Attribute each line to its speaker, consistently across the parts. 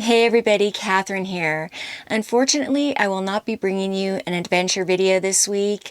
Speaker 1: Hey everybody, Catherine here. Unfortunately, I will not be bringing you an adventure video this week.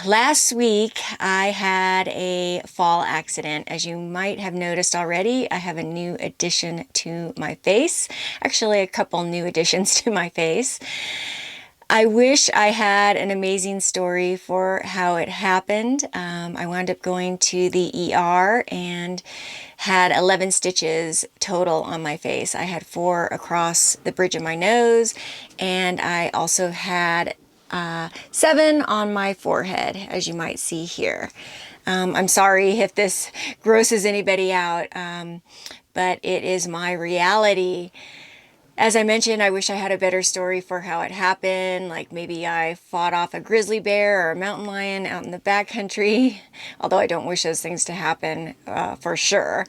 Speaker 1: Last week, I had a fall accident. As you might have noticed already, I have a new addition to my face. Actually, a couple new additions to my face. I wish I had an amazing story for how it happened. I wound up going to the ER and had 11 stitches total on my face. I had 4 across the bridge of my nose, and I also had 7 on my forehead, as you might see here. I'm sorry if this grosses anybody out, but it is my reality. As I mentioned, I wish I had a better story for how it happened. Like maybe I fought off a grizzly bear or a mountain lion out in the backcountry, although I don't wish those things to happen for sure.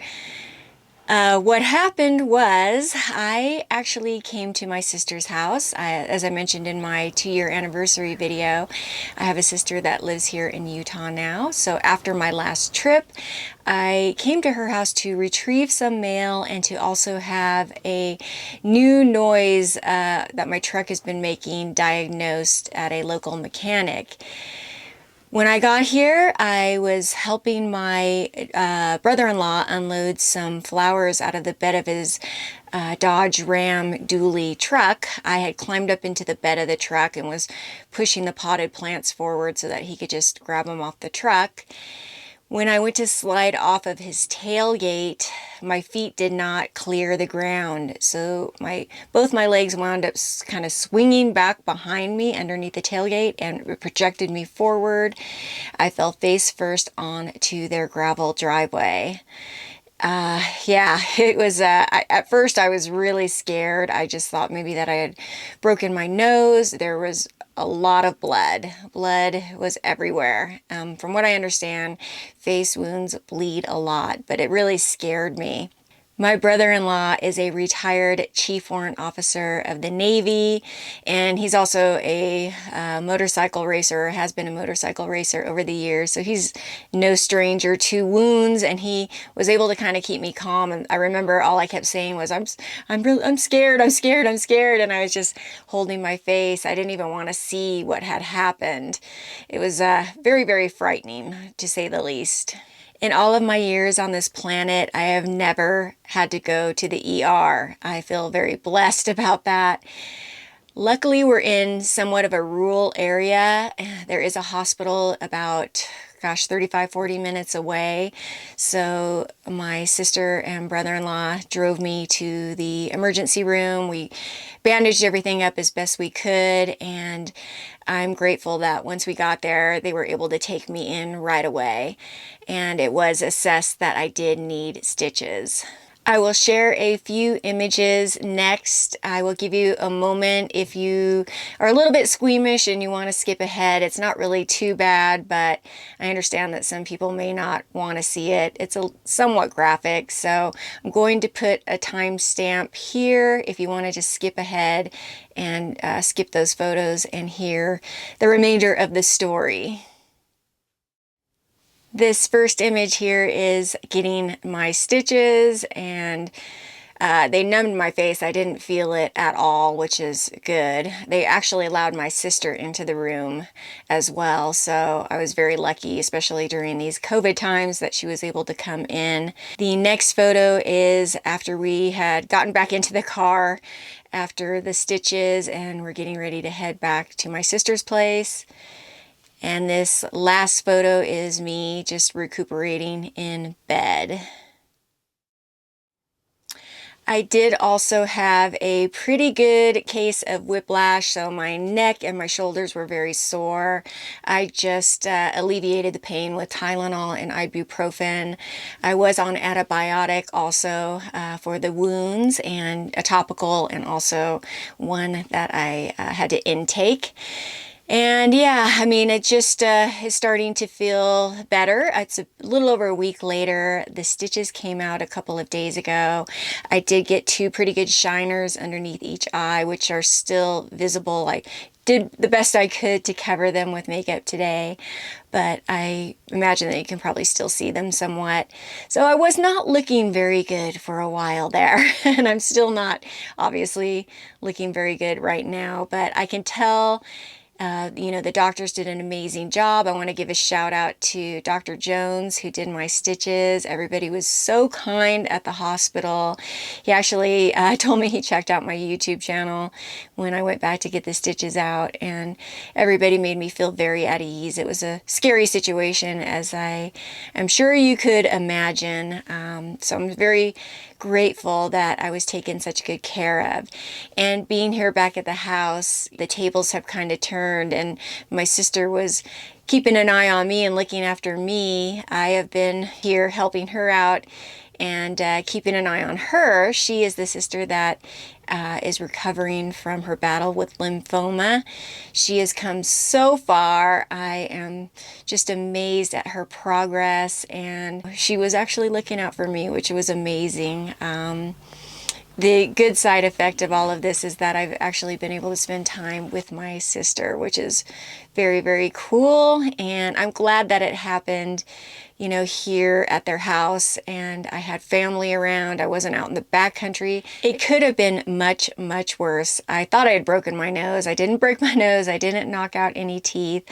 Speaker 1: What happened was I actually came to my sister's house. As I mentioned in my 2-year anniversary video, I have a sister that lives here in Utah now. So after my last trip, I came to her house to retrieve some mail and to also have a new noise that my truck has been making diagnosed at a local mechanic. When I got here, I was helping my brother-in-law unload some flowers out of the bed of his Dodge Ram dually truck. I had climbed up into the bed of the truck and was pushing the potted plants forward so that he could just grab them off the truck. When I went to slide off of his tailgate, my feet did not clear the ground. So both my legs wound up kind of swinging back behind me underneath the tailgate and it projected me forward. I fell face first onto their gravel driveway. Yeah, it was, at first I was really scared. I just thought maybe that I had broken my nose. There was a lot of blood. Blood was everywhere. From what I understand, face wounds bleed a lot, but it really scared me. My brother-in-law is a retired chief warrant officer of the Navy, and he's also a motorcycle racer, has been a motorcycle racer over the years. So he's no stranger to wounds, and he was able to kind of keep me calm. And I remember all I kept saying was, I'm scared, I'm scared, I'm scared. And I was just holding my face. I didn't even want to see what had happened. It was very, very frightening, to say the least. In all of my years on this planet, I have never had to go to the ER. I feel very blessed about that. Luckily, we're in somewhat of a rural area. There is a hospital about, 35, 40 minutes away. So my sister and brother-in-law drove me to the emergency room. We bandaged everything up as best we could, and I'm grateful that once we got there, they were able to take me in right away. And it was assessed that I did need stitches. I will share a few images next. I will give you a moment if you are a little bit squeamish and you want to skip ahead. It's not really too bad, but I understand that some people may not want to see it. It's somewhat graphic, so I'm going to put a timestamp here if you want to just skip ahead and skip those photos and hear the remainder of the story. This first image here is getting my stitches, and they numbed my face. I didn't feel it at all, which is good. They actually allowed my sister into the room as well, so I was very lucky, especially during these COVID times, that she was able to come in. The next photo is after we had gotten back into the car after the stitches, and we're getting ready to head back to my sister's place. And this last photo is me just recuperating in bed. I did also have a pretty good case of whiplash, so my neck and my shoulders were very sore. I just alleviated the pain with Tylenol and ibuprofen. I was on antibiotic also for the wounds, and a topical, and also one that I had to intake. And yeah, I mean, it just is starting to feel better. It's a little over a week later. The stitches came out a couple of days ago. I did get 2 pretty good shiners underneath each eye, which are still visible. I did the best I could to cover them with makeup today, but I imagine that you can probably still see them somewhat. So I was not looking very good for a while there, and I'm still not obviously looking very good right now, but I can tell the doctors did an amazing job. I want to give a shout out to Dr. Jones, who did my stitches. Everybody was so kind at the hospital. He actually told me he checked out my YouTube channel when I went back to get the stitches out, and everybody made me feel very at ease. It was a scary situation, as I am sure you could imagine. So I'm very grateful that I was taken such good care of. And being here back at the house, the tables have kind of turned, and my sister was keeping an eye on me and looking after me. I have been here helping her out and keeping an eye on her. She is the sister that is recovering from her battle with lymphoma. She has come so far. I am just amazed at her progress, and she was actually looking out for me, which was amazing. The good side effect of all of this is that I've actually been able to spend time with my sister, which is very, very cool. And I'm glad that it happened, here at their house, and I had family around. I wasn't out in the backcountry. It could have been much, much worse. I thought I had broken my nose. I didn't break my nose. I didn't knock out any teeth.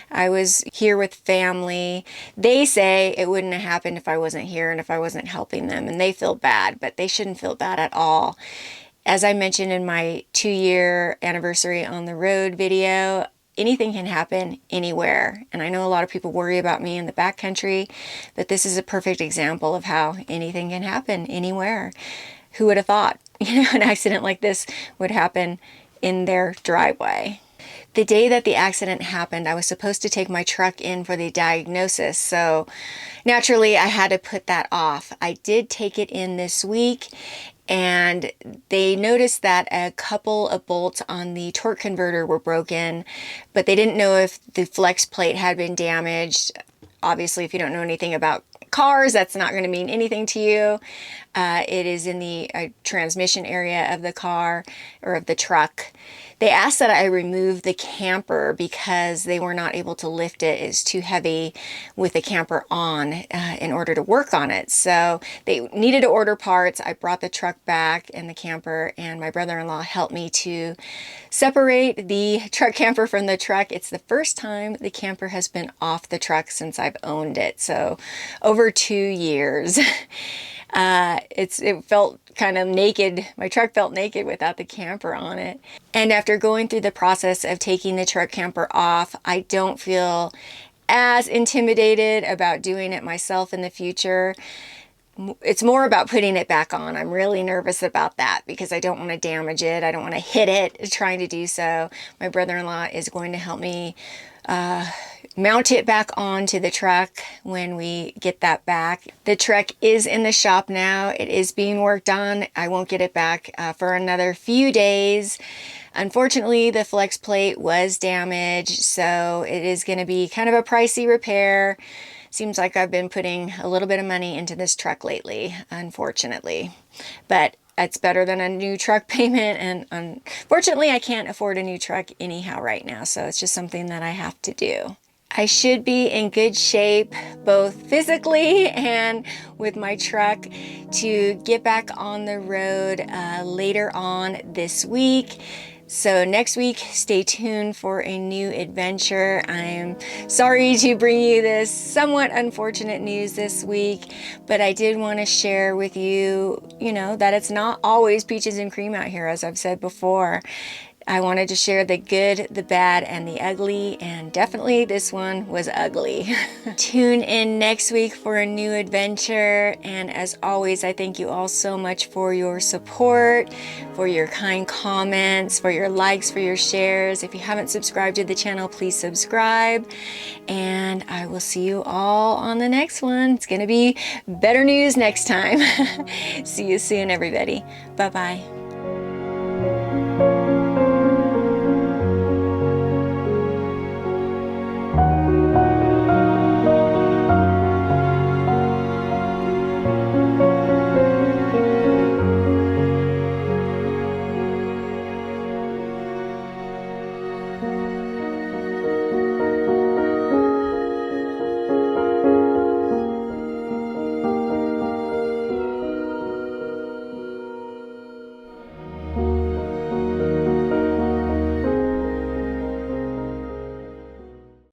Speaker 1: I was here with family. They say it wouldn't have happened if I wasn't here and if I wasn't helping them, and they feel bad, but they shouldn't feel bad at all. As I mentioned in my 2-year anniversary on the road video, anything can happen anywhere. And I know a lot of people worry about me in the backcountry, but this is a perfect example of how anything can happen anywhere. Who would have thought, an accident like this would happen in their driveway? The day that the accident happened, I was supposed to take my truck in for the diagnosis, so naturally I had to put that off. I did take it in this week, and they noticed that a couple of bolts on the torque converter were broken, but they didn't know if the flex plate had been damaged. Obviously, if you don't know anything about cars, that's not going to mean anything to you. It is in the transmission area of the car or of the truck. They asked that I remove the camper because they were not able to lift it. It's too heavy with the camper on in order to work on it. So they needed to order parts. I brought the truck back and the camper, and my brother-in-law helped me to separate the truck camper from the truck. It's the first time the camper has been off the truck since I've owned it. So over 2 years. It felt kind of naked. My truck felt naked without the camper on it. And after going through the process of taking the truck camper off, I don't feel as intimidated about doing it myself in the future. It's more about putting it back on. I'm really nervous about that because I don't want to damage it. I don't want to hit it trying to do so. My brother-in-law is going to help me mount it back onto the truck when we get that back. The truck is in the shop now. It is being worked on. I won't get it back for another few days. Unfortunately, the flex plate was damaged, so it is going to be kind of a pricey repair. Seems like I've been putting a little bit of money into this truck lately, unfortunately. But it's better than a new truck payment, and unfortunately I can't afford a new truck anyhow right now, so it's just something that I have to do. I should be in good shape, both physically and with my truck, to get back on the road later on this week. So next week, stay tuned for a new adventure. I'm sorry to bring you this somewhat unfortunate news this week, but I did want to share with you, that it's not always peaches and cream out here, as I've said before. I wanted to share the good, the bad, and the ugly, and definitely this one was ugly. Tune in next week for a new adventure, and as always, I thank you all so much for your support, for your kind comments, for your likes, for your shares. If you haven't subscribed to the channel, please subscribe, and I will see you all on the next one. It's going to be better news next time. See you soon, everybody. Bye-bye.